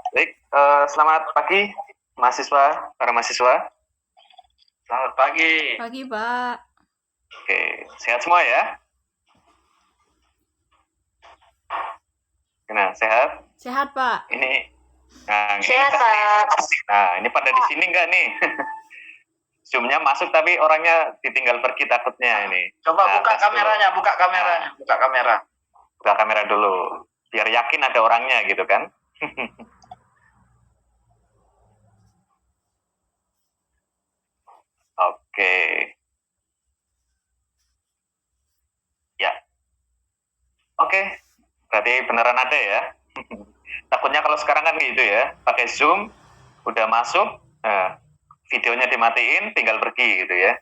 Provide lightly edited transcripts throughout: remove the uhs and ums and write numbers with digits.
Baik, selamat pagi para mahasiswa. Selamat pagi. Pagi, Pak. Oke, sehat semua ya? Nah, sehat? Sehat, Pak. Sehat, Pak. Nah, ini pada di sini enggak nih? Zoom-nya masuk tapi orangnya ditinggal pergi takutnya ini. Coba Nah, buka tes dulu. kameranya, buka kamera. Buka kamera dulu, biar yakin ada orangnya gitu kan. Oke. Ya. Oke, berarti beneran ada ya. Takutnya kalau sekarang kan gitu ya, pakai Zoom, udah masuk, videonya dimatiin, tinggal pergi gitu ya.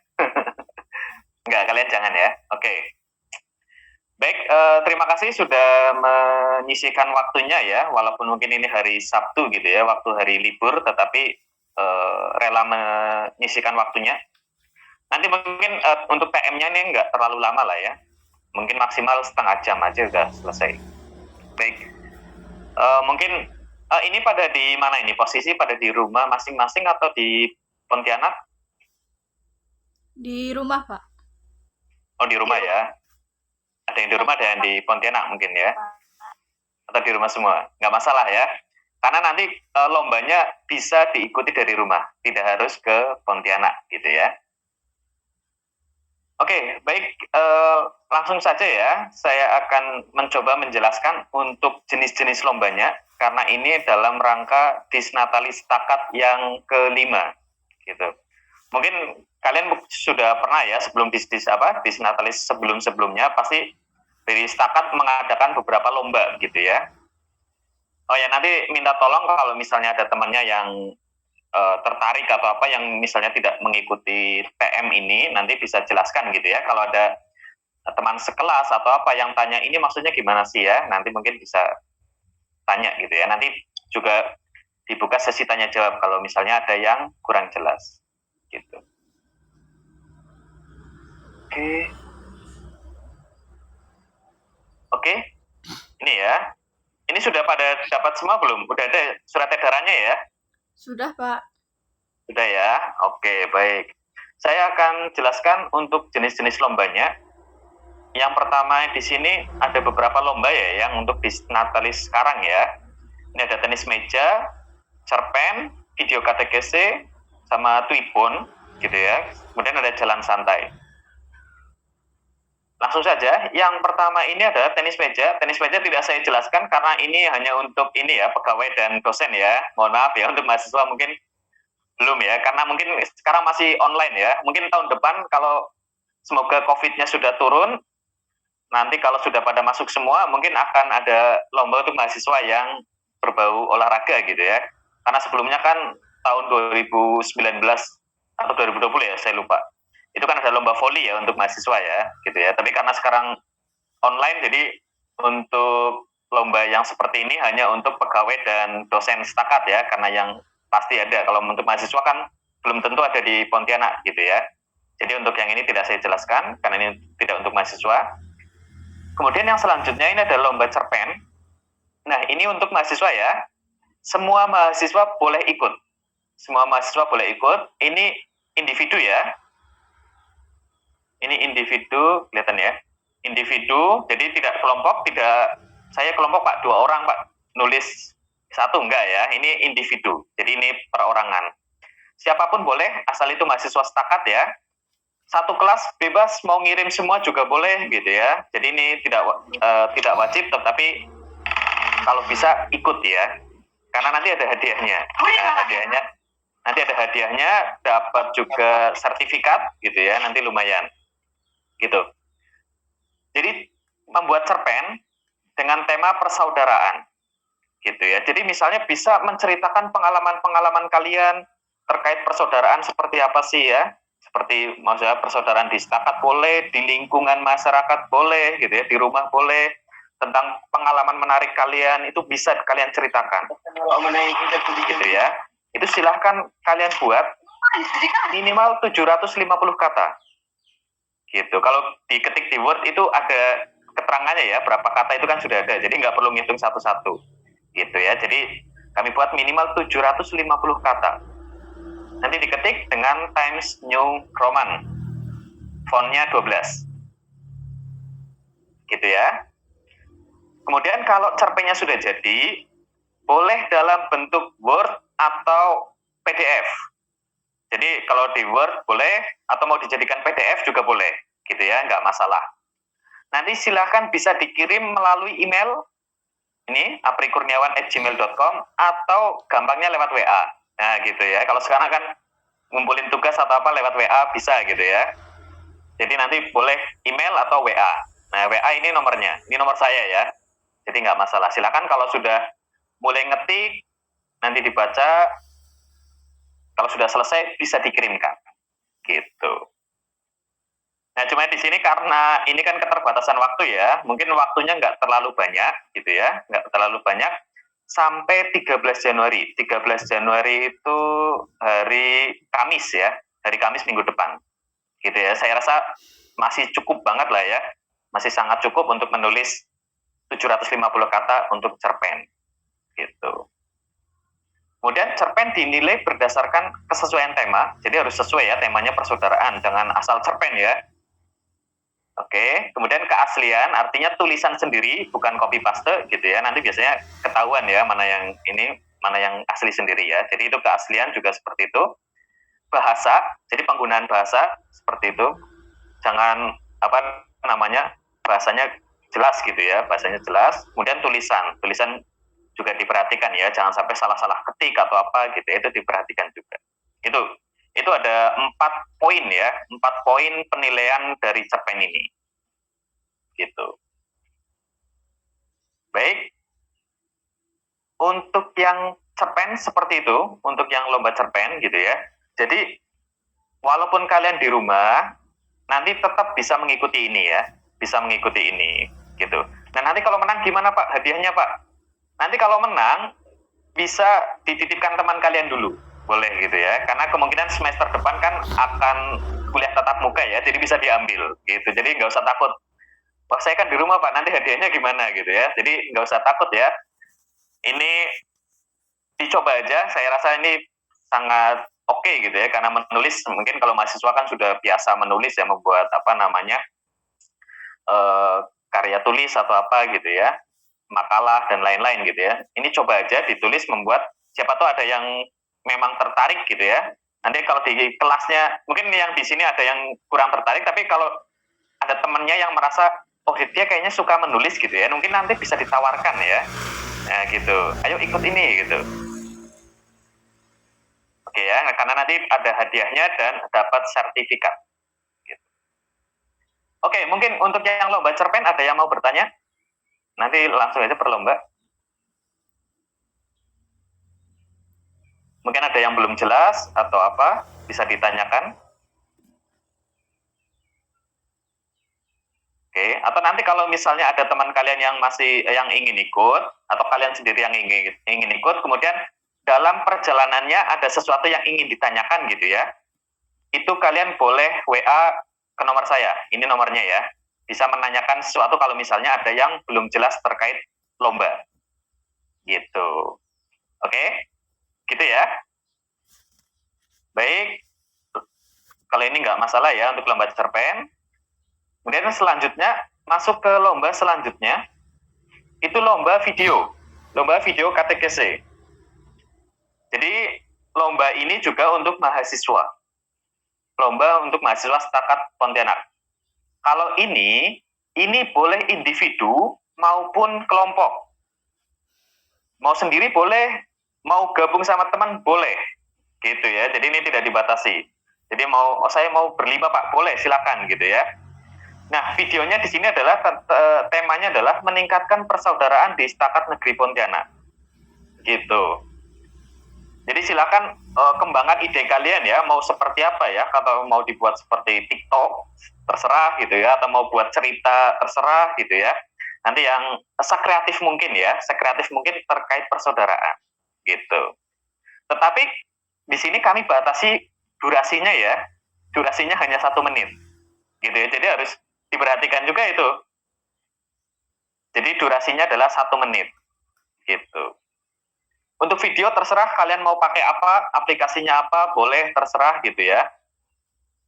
Enggak, kalian jangan ya. Oke. Baik, terima kasih sudah menyisihkan waktunya ya, walaupun mungkin ini hari Sabtu gitu ya, waktu hari libur, tetapi rela menyisihkan waktunya. Nanti mungkin untuk PM-nya ini nggak terlalu lama lah ya, mungkin maksimal setengah jam aja udah selesai. Baik, mungkin ini pada di mana ini posisi, pada di rumah masing-masing atau di Pontianak? Di rumah, Pak. Oh, di rumah ya. Ada yang di rumah, ada yang di Pontianak mungkin ya. Atau di rumah semua. Nggak masalah ya. Karena nanti lombanya bisa diikuti dari rumah. Tidak harus ke Pontianak gitu ya. Oke, baik. Langsung saja ya. Saya akan mencoba menjelaskan untuk jenis-jenis lombanya. Karena ini dalam rangka Disnatalis Takat yang kelima. Gitu. Mungkin kalian sudah pernah ya sebelum Disnatalis sebelum-sebelumnya pasti dari Stakat mengadakan beberapa lomba gitu ya. Oh ya, nanti minta tolong kalau misalnya ada temannya yang tertarik atau apa yang misalnya tidak mengikuti PM ini, nanti bisa jelaskan gitu ya. Kalau ada teman sekelas atau apa yang tanya ini maksudnya gimana sih ya, nanti mungkin bisa tanya gitu ya. Nanti juga dibuka sesi tanya jawab kalau misalnya ada yang kurang jelas gitu. Oke, ini ya. Ini sudah pada dapat semua belum? Udah ada surat edarannya ya? Sudah, Pak. Sudah ya? Oke, baik. Saya akan jelaskan untuk jenis-jenis lombanya. Yang pertama di sini ada beberapa lomba ya yang untuk Disnatalis sekarang ya. Ini ada tenis meja, cerpen, video katekese, sama tweetbone gitu ya. Kemudian ada jalan santai. Langsung saja, yang pertama ini adalah tenis meja. Tenis meja tidak saya jelaskan karena ini hanya untuk ini ya, pegawai dan dosen ya. Mohon maaf ya, untuk mahasiswa mungkin belum ya, karena mungkin sekarang masih online ya. Mungkin tahun depan kalau semoga COVID-nya sudah turun, nanti kalau sudah pada masuk semua, mungkin akan ada lomba untuk mahasiswa yang berbau olahraga gitu ya. Karena sebelumnya kan tahun 2019 atau 2020 ya, saya lupa. Itu kan ada lomba voli ya untuk mahasiswa ya, gitu ya. Tapi karena sekarang online, jadi untuk lomba yang seperti ini hanya untuk pegawai dan dosen Stakat ya, karena yang pasti ada. Kalau untuk mahasiswa kan belum tentu ada di Pontianak gitu ya. Jadi untuk yang ini tidak saya jelaskan, karena ini tidak untuk mahasiswa. Kemudian yang selanjutnya ini adalah lomba cerpen. Nah, ini untuk mahasiswa ya. Semua mahasiswa boleh ikut. Semua mahasiswa boleh ikut. Ini individu ya. Ini individu, kelihatan ya. Individu, jadi tidak kelompok, tidak saya kelompok Pak, 2 orang Pak. Nulis satu enggak ya. Ini individu. Jadi ini perorangan. Siapapun boleh, asal itu mahasiswa Stakat ya. Satu kelas bebas mau ngirim semua juga boleh gitu ya. Jadi ini tidak wajib, tetapi kalau bisa ikut ya. Karena nanti ada hadiahnya. Nah, nanti ada hadiahnya, dapat juga sertifikat gitu ya. Nanti lumayan. Gitu. Jadi membuat cerpen dengan tema persaudaraan. Gitu ya. Jadi misalnya bisa menceritakan pengalaman-pengalaman kalian terkait persaudaraan seperti apa sih ya? Seperti maksudnya persaudaraan di Stakat boleh, di lingkungan masyarakat boleh gitu ya, di rumah boleh, tentang pengalaman menarik kalian itu bisa kalian ceritakan. Gitu ya. Itu silahkan kalian buat minimal 750 kata. Gitu. Kalau diketik di Word itu ada keterangannya ya, berapa kata itu kan sudah ada. Jadi nggak perlu ngitung satu-satu. Gitu ya. Jadi Kami buat minimal 750 kata. Nanti diketik dengan Times New Roman. Fontnya 12. Gitu ya. Kemudian kalau cerpennya sudah jadi, boleh dalam bentuk Word atau PDF. Jadi kalau di Word boleh, atau mau dijadikan PDF juga boleh, gitu ya, nggak masalah. Nanti silakan bisa dikirim melalui email, ini aprikurniawan@gmail.com, atau gampangnya lewat WA. Nah gitu ya, kalau sekarang kan ngumpulin tugas atau apa lewat WA bisa gitu ya. Jadi nanti boleh email atau WA. Nah WA ini nomornya, ini nomor saya ya. Jadi nggak masalah. Silakan kalau sudah mulai ngetik, nanti dibaca. Kalau sudah selesai bisa dikirimkan. Gitu. Nah cuma di sini karena ini kan keterbatasan waktu ya, mungkin waktunya nggak terlalu banyak gitu ya, nggak terlalu banyak. Sampai 13 Januari. 13 Januari itu hari Kamis ya, hari Kamis minggu depan. Gitu ya, saya rasa masih cukup banget lah ya, masih sangat cukup untuk menulis 750 kata untuk cerpen. Gitu. Kemudian cerpen dinilai berdasarkan kesesuaian tema, jadi harus sesuai ya, temanya persaudaraan, jangan asal cerpen ya. Oke, kemudian keaslian, artinya tulisan sendiri, bukan copy paste gitu ya. Nanti biasanya ketahuan ya mana yang ini, mana yang asli sendiri ya. Jadi itu keaslian juga seperti itu. Bahasa, jadi penggunaan bahasa seperti itu. Jangan apa namanya, bahasanya jelas gitu ya, bahasanya jelas. Kemudian tulisan juga diperhatikan ya, jangan sampai salah-salah ketik atau apa gitu, itu diperhatikan juga. Itu ada 4 poin ya, 4 poin penilaian dari cerpen ini. Gitu. Baik. Untuk yang cerpen seperti itu, untuk yang lomba cerpen gitu ya. Jadi walaupun kalian di rumah, nanti tetap bisa mengikuti ini ya, bisa mengikuti ini gitu. Nah nanti kalau menang gimana Pak hadiahnya Pak? Nanti kalau menang bisa dititipkan teman kalian dulu, boleh gitu ya, karena kemungkinan semester depan kan akan kuliah tatap muka ya, jadi bisa diambil gitu, jadi nggak usah takut, wah saya kan di rumah Pak, nanti hadiahnya gimana gitu ya, jadi nggak usah takut ya, ini dicoba aja, saya rasa ini sangat oke gitu ya, karena menulis, mungkin kalau mahasiswa kan sudah biasa menulis ya, membuat apa namanya, karya tulis atau apa gitu ya, makalah dan lain-lain gitu ya. Ini coba aja ditulis, membuat, siapa tahu ada yang memang tertarik gitu ya. Nanti kalau di kelasnya, mungkin yang di sini ada yang kurang tertarik, tapi kalau ada temennya yang merasa, oh dia kayaknya suka menulis gitu ya, mungkin nanti bisa ditawarkan ya. Nah gitu, ayo ikut ini gitu. Oke ya, karena nanti ada hadiahnya dan dapat sertifikat. Gitu. Oke, mungkin untuk yang lomba cerpen ada yang mau bertanya? Nanti langsung aja berlomba. Mungkin ada yang belum jelas atau apa, bisa ditanyakan. Oke, atau nanti kalau misalnya ada teman kalian yang yang ingin ikut, atau kalian sendiri yang ingin ikut, kemudian dalam perjalanannya ada sesuatu yang ingin ditanyakan gitu ya, itu kalian boleh WA ke nomor saya, ini nomornya ya, bisa menanyakan sesuatu kalau misalnya ada yang belum jelas terkait lomba. Gitu. Oke? Gitu ya. Baik. Kalau ini nggak masalah ya untuk lomba cerpen. Kemudian selanjutnya, masuk ke lomba selanjutnya, itu lomba video. Lomba video katekese. Jadi, lomba ini juga untuk mahasiswa. Lomba untuk mahasiswa Setakat Pontianak. Kalau ini boleh individu maupun kelompok. Mau sendiri boleh, mau gabung sama teman boleh. Gitu ya, jadi ini tidak dibatasi. Jadi saya mau berlima Pak, boleh silakan gitu ya. Nah, videonya di sini adalah temanya adalah meningkatkan persaudaraan di Setakat Negeri Pontianak. Gitu. Jadi silakan kembangkan ide kalian ya, mau seperti apa ya, kalau mau dibuat seperti TikTok terserah gitu ya, atau mau buat cerita terserah gitu ya. Nanti yang sekreatif mungkin ya, sekreatif mungkin terkait persaudaraan gitu. Tetapi di sini kami batasi durasinya ya, durasinya hanya 1 menit gitu ya, jadi harus diperhatikan juga itu. Jadi durasinya adalah 1 menit gitu. Untuk video terserah kalian mau pakai apa, aplikasinya apa, boleh terserah gitu ya.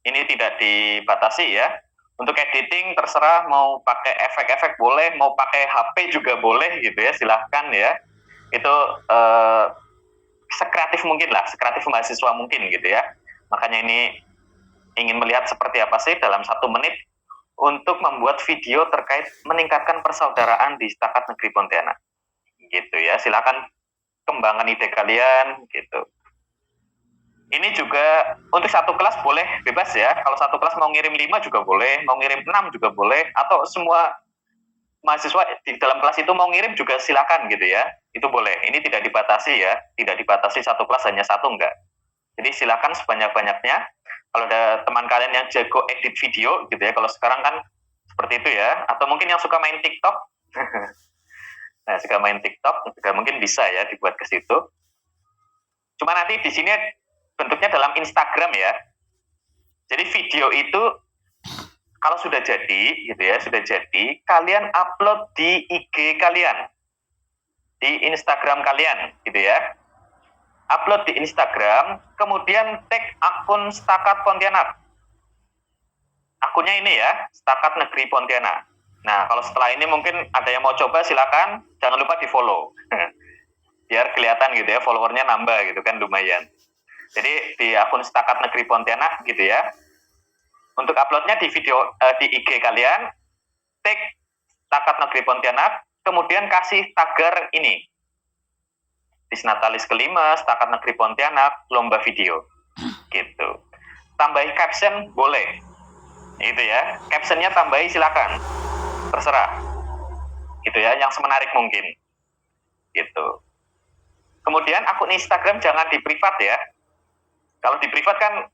Ini tidak dibatasi ya. Untuk editing terserah mau pakai efek-efek boleh, mau pakai HP juga boleh gitu ya, silahkan ya. Itu sekreatif mungkin lah, sekreatif mahasiswa mungkin gitu ya. Makanya ini ingin melihat seperti apa sih dalam 1 menit untuk membuat video terkait meningkatkan persaudaraan di Setakat Negeri Pontianak. Gitu ya, silakan kembangkan ide kalian gitu. Ini juga untuk satu kelas boleh bebas ya. Kalau satu kelas mau ngirim 5 juga boleh, mau ngirim 6 juga boleh, atau semua mahasiswa di dalam kelas itu mau ngirim juga silakan gitu ya. Itu boleh. Ini tidak dibatasi ya, tidak dibatasi satu kelas hanya satu, enggak. Jadi silakan sebanyak-banyaknya. Kalau ada teman kalian yang jago edit video gitu ya, kalau sekarang kan seperti itu ya, atau mungkin yang suka main TikTok. Nah, suka main TikTok juga mungkin bisa ya dibuat ke situ. Cuma nanti di sini bentuknya dalam Instagram ya. Jadi video itu kalau sudah jadi gitu ya, sudah jadi, kalian upload di IG kalian, di Instagram kalian gitu ya. Upload di Instagram, kemudian tag akun Setakat Pontianak. Akunnya ini ya, Setakat Negeri Pontianak. Nah, kalau setelah ini mungkin ada yang mau coba, silakan, jangan lupa di-follow. Biar kelihatan gitu ya, followernya nambah gitu kan, lumayan. Jadi di akun Setakat Negeri Pontianak gitu ya. Untuk uploadnya di video di IG kalian, tag Setakat Negeri Pontianak, kemudian kasih tagar ini. Disnatalis kelima, Setakat Negeri Pontianak, lomba video. Gitu. Tambahi caption boleh. Itu ya. Captionnya tambahi silakan. Terserah. Gitu ya, yang semenarik mungkin. Gitu. Kemudian akun Instagram jangan di privat ya. Kalau di privat kan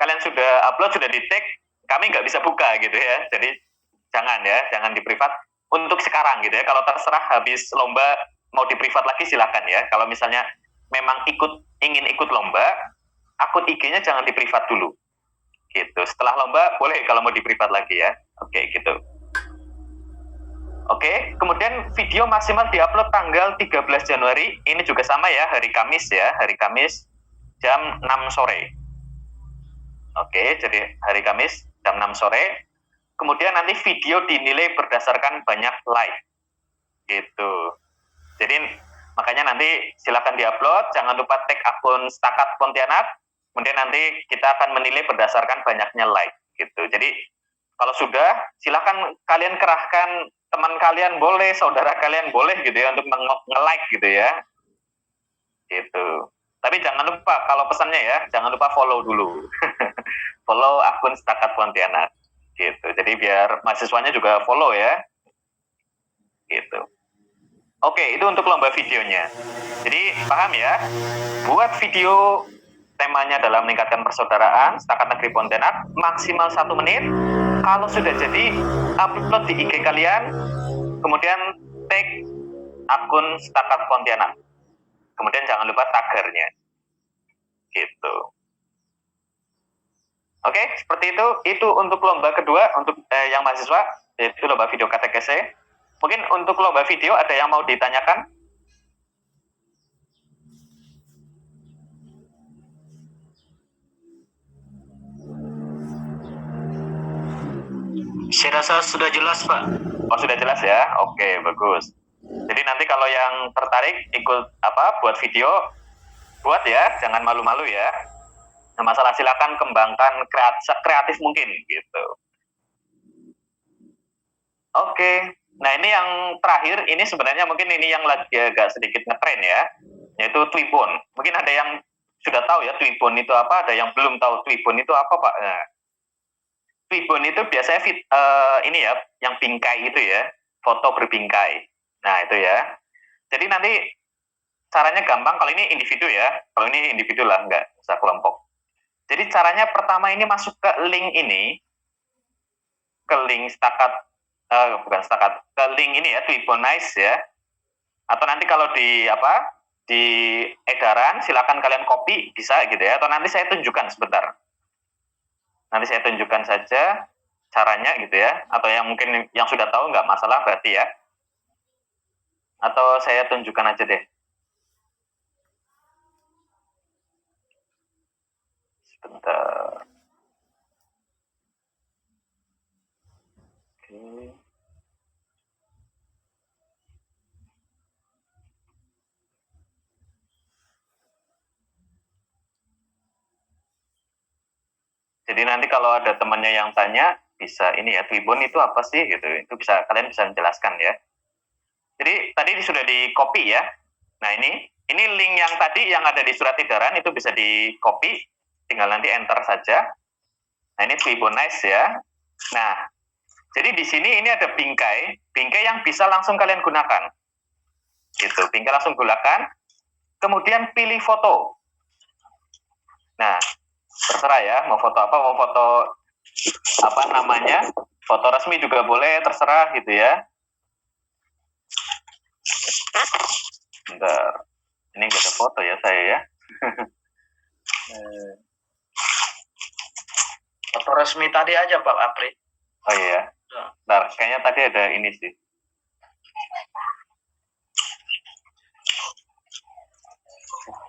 kalian sudah upload, sudah di tag, kami nggak bisa buka gitu ya. Jadi jangan ya, jangan di privat untuk sekarang gitu ya. Kalau terserah habis lomba mau di privat lagi silakan ya. Kalau misalnya memang ingin ikut lomba, akun IG-nya jangan di privat dulu. Gitu. Setelah lomba boleh kalau mau di privat lagi ya. Oke, gitu. Oke, kemudian video maksimal diupload tanggal 13 Januari. Ini juga sama ya, hari Kamis ya, hari Kamis jam 6 sore. Oke, jadi hari Kamis jam 6 sore. Kemudian nanti video dinilai berdasarkan banyak like. Gitu. Jadi makanya nanti silakan diupload, jangan lupa tag akun Setakat Pontianak. Kemudian nanti kita akan menilai berdasarkan banyaknya like. Gitu. Jadi kalau sudah, silakan kalian kerahkan teman kalian boleh, saudara kalian boleh gitu ya untuk nge-like gitu ya. Gitu. Tapi jangan lupa kalau pesannya ya, jangan lupa follow dulu. Follow akun Setakat Pontianak. Gitu. Jadi biar mahasiswanya juga follow ya. Gitu. Oke, itu untuk lomba videonya. Jadi paham ya? Buat video temanya dalam meningkatkan persaudaraan Setakat Negeri Pontianak maksimal 1 menit. Kalau sudah jadi, upload di IG kalian, kemudian tag akun Setakat Pontianak. Kemudian jangan lupa tagarnya. Gitu. Oke, seperti itu. Itu untuk lomba kedua, untuk yang mahasiswa, yaitu lomba video KTKC. Mungkin untuk lomba video ada yang mau ditanyakan? Saya rasa sudah jelas, Pak. Oh, sudah jelas ya? Oke, bagus. Jadi nanti kalau yang tertarik ikut buat video, buat ya, jangan malu-malu ya. Nah, masalah silakan kembangkan kreatif mungkin gitu. Oke. Nah, ini yang terakhir, ini sebenarnya mungkin ini yang lagi agak sedikit ngetren ya, yaitu Twibbon. Mungkin ada yang sudah tahu ya Twibbon itu apa, ada yang belum tahu Twibbon itu apa, Pak. Nah, Twibbon itu biasanya ini ya, yang bingkai itu ya, foto berbingkai. Nah, itu ya. Jadi nanti caranya gampang, kalau ini individu ya, kalau ini individu lah, nggak usah kelompok. Jadi caranya pertama ini masuk ke link ini, ke link ke link ini ya, Twibbonize ya. Atau nanti kalau di di edaran silakan kalian copy bisa gitu ya, atau nanti saya tunjukkan sebentar. Nanti saya tunjukkan saja caranya gitu ya, atau yang mungkin yang sudah tahu nggak masalah berarti ya. Atau saya tunjukkan aja deh. Bentar. Oke. Jadi nanti kalau ada temannya yang tanya, bisa ini ya, Tribun itu apa sih gitu. Itu kalian bisa menjelaskan ya. Jadi tadi sudah di copy ya. Nah ini link yang tadi yang ada di surat edaran itu bisa di copy, tinggal nanti enter saja. Nah ini Tribonize ya. Nah jadi di sini ini ada bingkai yang bisa langsung kalian gunakan. Gitu, bingkai langsung gunakan. Kemudian pilih foto. Nah terserah ya, mau foto apa, mau foto apa namanya, foto resmi juga boleh, terserah gitu ya. Bentar, ini nggak ada foto ya saya ya. Foto resmi tadi aja Pak Apri. Oh iya, bentar, kayaknya tadi ada ini sih.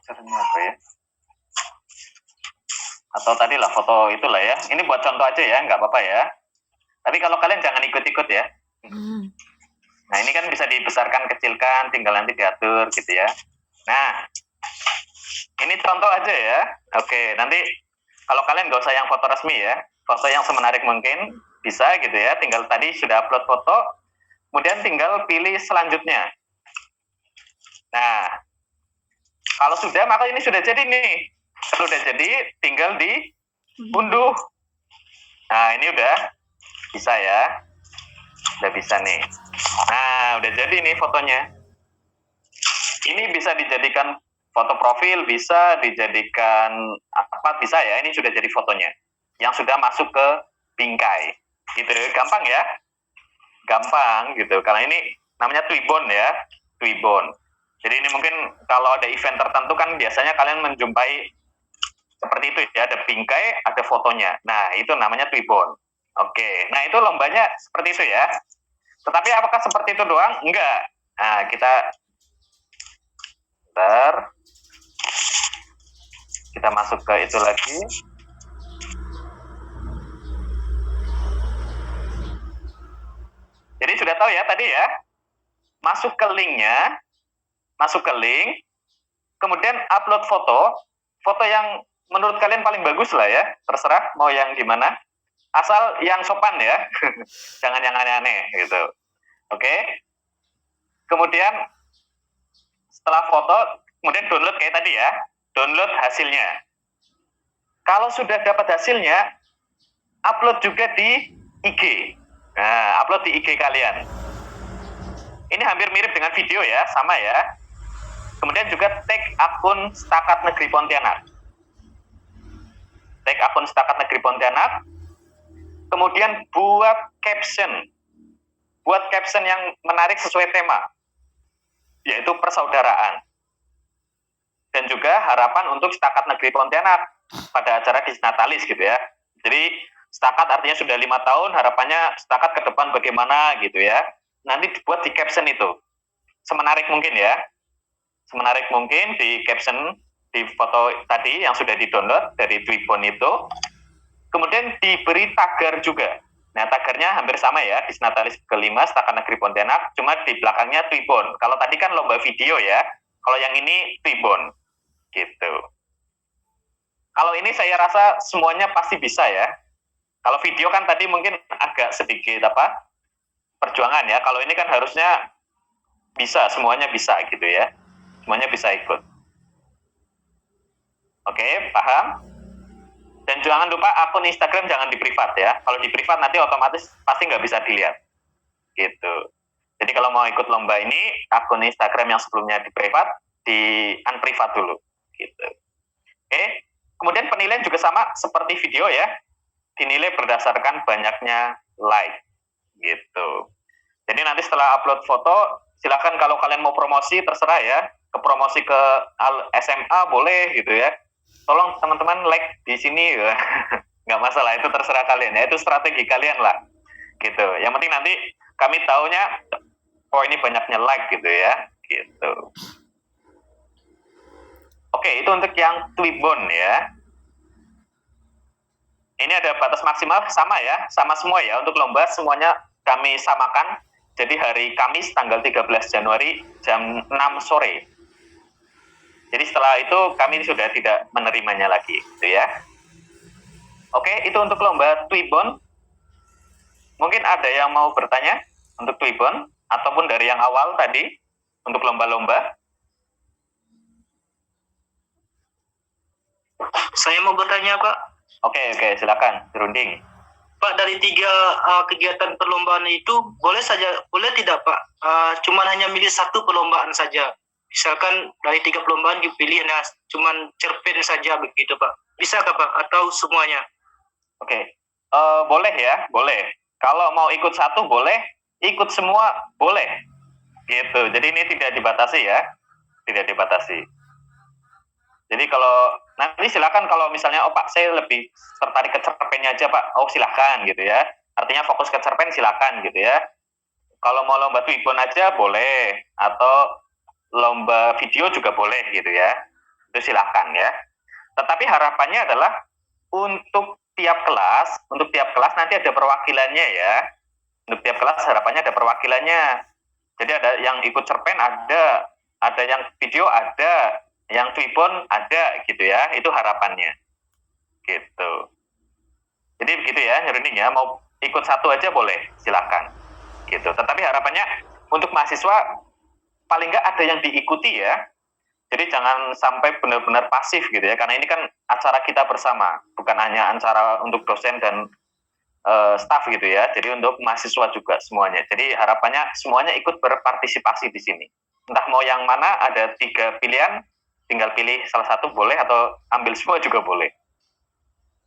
Caranya apa ya? Atau tadi lah foto itulah ya. Ini buat contoh aja ya, nggak apa-apa ya. Tapi kalau kalian jangan ikut-ikut ya. Nah ini kan bisa dibesarkan, kecilkan, tinggal nanti diatur gitu ya. Nah, ini contoh aja ya. Oke, nanti kalau kalian nggak usah yang foto resmi ya, foto yang semenarik mungkin bisa gitu ya. Tinggal tadi sudah upload foto, kemudian tinggal pilih selanjutnya. Nah, kalau sudah maka ini sudah jadi nih. Kalau udah jadi, tinggal diunduh. Nah, ini udah bisa ya. Udah bisa nih. Nah, udah jadi nih fotonya. Ini bisa dijadikan foto profil, bisa dijadikan apa, bisa ya. Ini sudah jadi fotonya. Yang sudah masuk ke bingkai. Gitu, gampang ya. Gampang gitu. Karena ini namanya Twibbon ya. Twibbon. Jadi ini mungkin kalau ada event tertentu kan biasanya kalian menjumpai seperti itu ya, ada bingkai, ada fotonya. Nah, itu namanya Twibbon. Oke, nah itu lombanya seperti itu ya. Tetapi apakah seperti itu doang? Enggak. Nah, kita masuk ke itu lagi. Jadi sudah tahu ya tadi ya. Masuk ke linknya, kemudian upload foto yang menurut kalian paling bagus lah ya, terserah mau yang gimana, asal yang sopan ya, jangan yang aneh-aneh gitu. Oke. Kemudian setelah foto, kemudian download kayak tadi ya, download hasilnya. Kalau sudah dapat hasilnya, upload juga di IG. Nah, upload di IG kalian. Ini hampir mirip dengan video ya, sama ya. Kemudian juga tag akun Setakat Negeri Pontianak. Tag akun Setakat Negeri Pontianak. Kemudian buat caption. Buat caption yang menarik sesuai tema. Yaitu persaudaraan. Dan juga harapan untuk Setakat Negeri Pontianak pada acara Disnatalis gitu ya. Jadi Setakat artinya sudah 5 tahun, harapannya Setakat ke depan bagaimana gitu ya. Nanti dibuat di caption itu. Semenarik mungkin ya. Semenarik mungkin di caption di foto tadi yang sudah di-download dari Twibbon itu. Kemudian diberi tagar juga. Nah, tagarnya hampir sama ya, Disnatalis kelima Setakat Negeri Pontianak, cuma di belakangnya Twibbon. Kalau tadi kan lomba video ya, kalau yang ini Twibbon. Gitu. Kalau ini saya rasa semuanya pasti bisa ya. Kalau video kan tadi mungkin agak sedikit perjuangan ya. Kalau ini kan harusnya bisa, semuanya bisa gitu ya. Semuanya bisa ikut. Oke, paham? Dan jangan lupa akun Instagram jangan di privat ya. Kalau di privat nanti otomatis pasti nggak bisa dilihat. Gitu. Jadi kalau mau ikut lomba ini, akun Instagram yang sebelumnya di privat, di unprivat dulu. Gitu. Oke. Kemudian penilaian juga sama seperti video ya. Dinilai berdasarkan banyaknya like. Gitu. Jadi nanti setelah upload foto, silakan kalau kalian mau promosi, terserah ya. Ke promosi ke SMA boleh gitu ya. Tolong teman-teman like di sini ya. Nggak masalah, itu terserah kalian ya. Itu strategi kalian lah. Gitu. Yang penting nanti kami taunya, oh ini banyaknya like gitu ya. Gitu. Oke, itu untuk yang Twibbon ya. Ini ada batas maksimal sama ya, sama semua ya. Untuk lomba semuanya kami samakan. Jadi hari Kamis tanggal 13 Januari jam 6 sore. Jadi setelah itu kami sudah tidak menerimanya lagi, gitu ya. Oke, itu untuk lomba Twibbon. Mungkin ada yang mau bertanya untuk Twibbon ataupun dari yang awal tadi untuk lomba-lomba. Saya mau bertanya, Pak. Oke, silakan, Dirunding. Pak, dari 3 kegiatan perlombaan itu boleh tidak, Pak? Cuman hanya milih satu perlombaan saja. Misalkan dari 3 perlombaan dipilih, nah cuman cerpen saja begitu, Pak. Bisakah, Pak? Atau semuanya? Oke, boleh ya, boleh. Kalau mau ikut satu boleh, ikut semua boleh. Gitu. Jadi ini tidak dibatasi ya, tidak dibatasi. Jadi kalau nanti silakan kalau misalnya, oh Pak saya lebih tertarik ke cerpennya aja Pak, oh silakan gitu ya. Artinya fokus ke cerpen silakan gitu ya. Kalau mau lomba Twibbon aja boleh, atau lomba video juga boleh gitu ya. Itu silakan ya. Tetapi harapannya adalah untuk tiap kelas nanti ada perwakilannya ya. Untuk tiap kelas harapannya ada perwakilannya. Jadi ada yang ikut cerpen ada yang video ada, yang Twibbon ada gitu ya. Itu harapannya. Gitu. Jadi begitu ya, Nyerining ya, mau ikut satu aja boleh, silakan. Gitu. Tetapi harapannya untuk mahasiswa paling nggak ada yang diikuti ya. Jadi jangan sampai benar-benar pasif gitu ya, karena ini kan acara kita bersama, bukan hanya acara untuk dosen dan staf gitu ya. Jadi untuk mahasiswa juga semuanya. Jadi harapannya semuanya ikut berpartisipasi di sini. Entah mau yang mana, ada 3 pilihan, tinggal pilih salah satu boleh atau ambil semua juga boleh.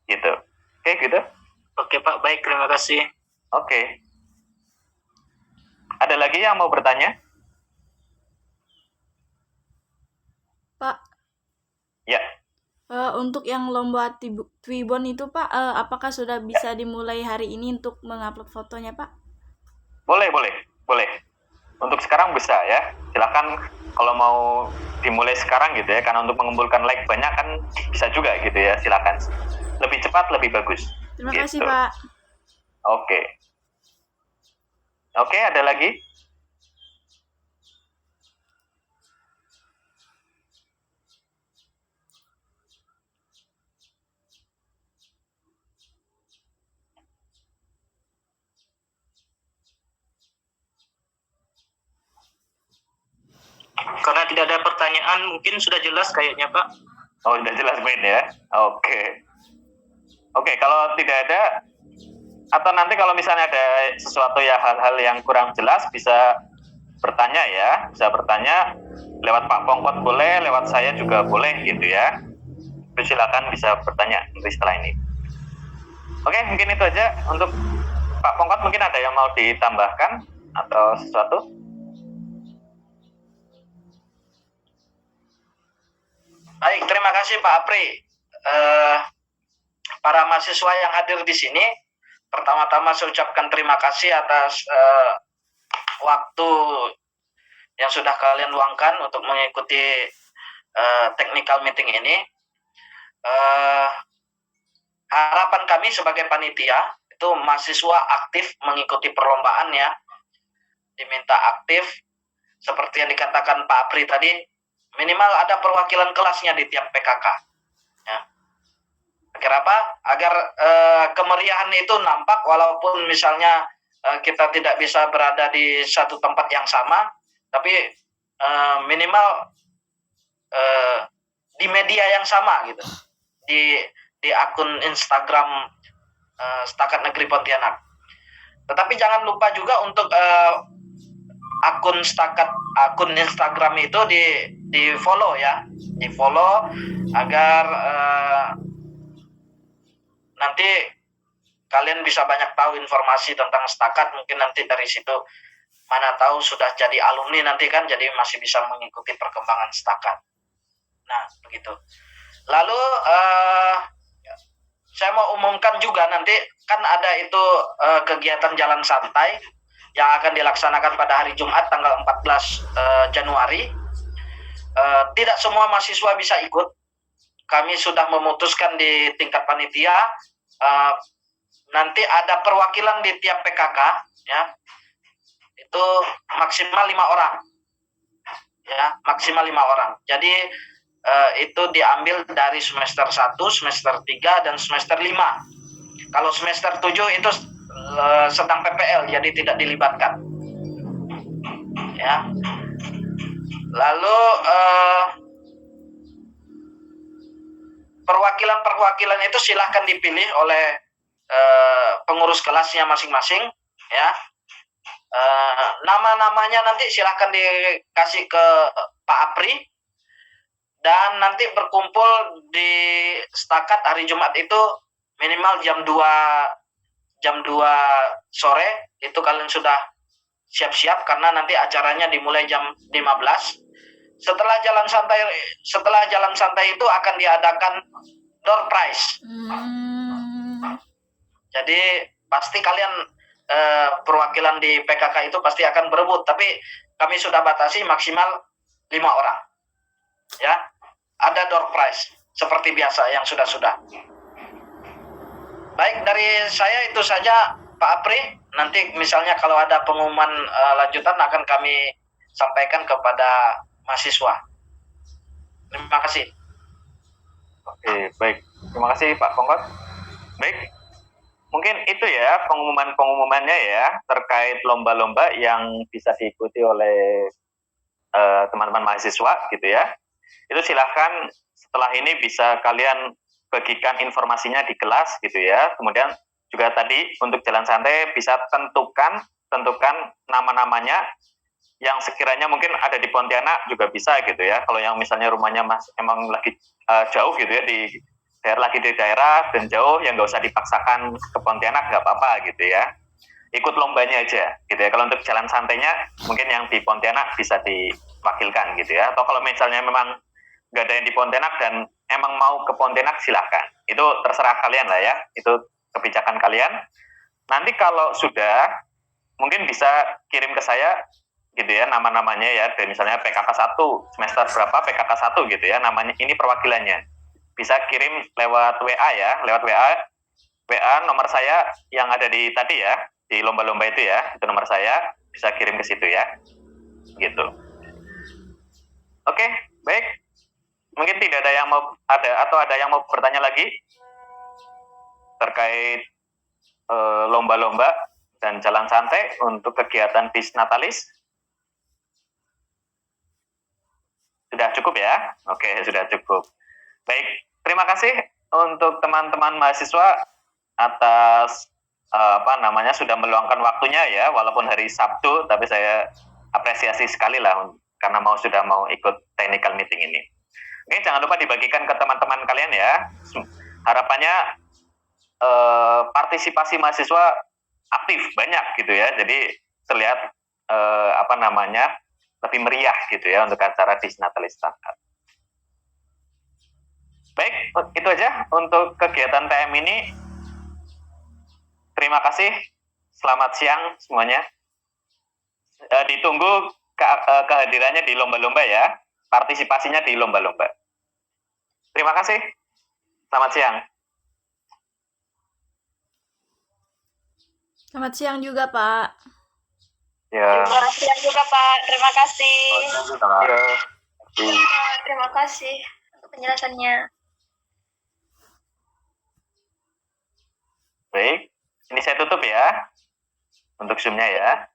Gitu. Oke, gitu. Oke, Pak. Baik, terima kasih. Oke. Ada lagi yang mau bertanya? Pak, Ya. untuk yang lomba Twibbon itu Pak, apakah sudah bisa dimulai hari ini untuk mengupload fotonya Pak? Boleh. Untuk sekarang bisa ya. Silakan kalau mau dimulai sekarang gitu ya, karena untuk mengumpulkan like banyak kan bisa juga gitu ya. Silakan. Lebih cepat lebih bagus. Terima Gitu. kasih Pak. Oke, ada lagi? Karena tidak ada pertanyaan, mungkin sudah jelas kayaknya, Pak. Oh, sudah jelas main ya. Oke, kalau tidak ada, atau nanti kalau misalnya ada sesuatu ya, hal-hal yang kurang jelas, bisa bertanya ya, lewat Pak Pongkot boleh, lewat saya juga boleh gitu ya. Silakan bisa bertanya nanti setelah ini. Oke, mungkin itu aja untuk Pak Pongkot. Mungkin ada yang mau ditambahkan atau sesuatu? Baik, terima kasih Pak Apri. Para mahasiswa yang hadir di sini, pertama-tama saya ucapkan terima kasih atas waktu yang sudah kalian luangkan untuk mengikuti technical meeting ini. Harapan kami sebagai panitia itu mahasiswa aktif mengikuti perlombaan ya, diminta aktif seperti yang dikatakan Pak Apri tadi, minimal ada perwakilan kelasnya di tiap PKK ya. Agar apa? Agar kemeriahan itu nampak walaupun misalnya kita tidak bisa berada di satu tempat yang sama, tapi minimal di media yang sama gitu, di akun Instagram Setakat Negeri Pontianak. Tetapi jangan lupa juga untuk akun Instagram itu di follow ya, di follow agar nanti kalian bisa banyak tahu informasi tentang Setakat. Mungkin nanti dari situ mana tahu sudah jadi alumni nanti kan, jadi masih bisa mengikuti perkembangan Setakat. Nah begitu. Lalu saya mau umumkan juga nanti kan ada itu kegiatan jalan santai yang akan dilaksanakan pada hari Jumat tanggal 14 Januari. Tidak semua mahasiswa bisa ikut. Kami sudah memutuskan di tingkat panitia nanti ada perwakilan di tiap PKK ya, itu maksimal 5 orang ya, maksimal 5 orang. Jadi itu diambil dari semester 1, semester 3, dan semester 5. Kalau semester 7 itu sedang PPL, jadi tidak dilibatkan ya. Lalu perwakilan itu silahkan dipilih oleh pengurus kelasnya masing-masing ya. Nama-namanya nanti silahkan dikasih ke Pak Apri, dan nanti berkumpul di Setakat hari Jumat itu minimal jam 2 sore. Itu kalian sudah siap-siap karena nanti acaranya dimulai jam 15. Setelah jalan santai itu akan diadakan door prize. Jadi pasti kalian perwakilan di PKK itu pasti akan berebut, tapi kami sudah batasi maksimal 5 orang ya. Ada door prize seperti biasa yang sudah. Baik, dari saya itu saja Pak Apri. Nanti misalnya kalau ada pengumuman lanjutan akan kami sampaikan kepada mahasiswa. Terima kasih. Oke, baik. Terima kasih Pak Kongkot. Baik, mungkin itu ya pengumumannya ya terkait lomba-lomba yang bisa diikuti oleh teman-teman mahasiswa gitu ya. Itu silahkan setelah ini bisa kalian bagikan informasinya di kelas gitu ya. Kemudian juga tadi untuk jalan santai bisa tentukan nama-namanya yang sekiranya mungkin ada di Pontianak juga bisa gitu ya. Kalau yang misalnya rumahnya emang lagi jauh gitu ya, di daerah dan jauh, yang nggak usah dipaksakan ke Pontianak, nggak apa-apa gitu ya. Ikut lombanya aja gitu ya. Kalau untuk jalan santainya mungkin yang di Pontianak bisa diwakilkan gitu ya. Atau kalau misalnya memang nggak ada yang di Pontianak dan emang mau ke Pontianak, silahkan. Itu terserah kalian lah ya. Itu kebijakan kalian. Nanti kalau sudah mungkin bisa kirim ke saya gitu ya nama-namanya ya. Dan misalnya PKK 1 semester berapa PKK 1 gitu ya, namanya ini perwakilannya. Bisa kirim lewat WA ya, lewat WA nomor saya yang ada di tadi ya, di lomba-lomba itu ya, itu nomor saya, bisa kirim ke situ ya, gitu. Oke, baik. Mungkin tidak ada yang mau ada yang mau bertanya lagi terkait lomba-lomba dan jalan santai untuk kegiatan Disnatalis. Sudah cukup ya? Oke, sudah cukup. Baik, terima kasih untuk teman-teman mahasiswa atas sudah meluangkan waktunya ya, walaupun hari Sabtu, tapi saya apresiasi sekali lah karena sudah mau ikut technical meeting ini. Oke, jangan lupa dibagikan ke teman-teman kalian ya. Harapannya partisipasi mahasiswa aktif banyak gitu ya, jadi terlihat lebih meriah gitu ya untuk acara Disnatalis Setakat. Baik, itu aja untuk kegiatan TM ini. Terima kasih. Selamat siang semuanya. Ditunggu kehadirannya di lomba-lomba ya. Partisipasinya di lomba-lomba. Terima kasih. Selamat siang. Selamat siang juga, Pak. Ya. Selamat siang juga, Pak. Terima kasih. Ya. Terima kasih untuk penjelasannya. Baik, ini saya tutup ya untuk Zoom-nya ya.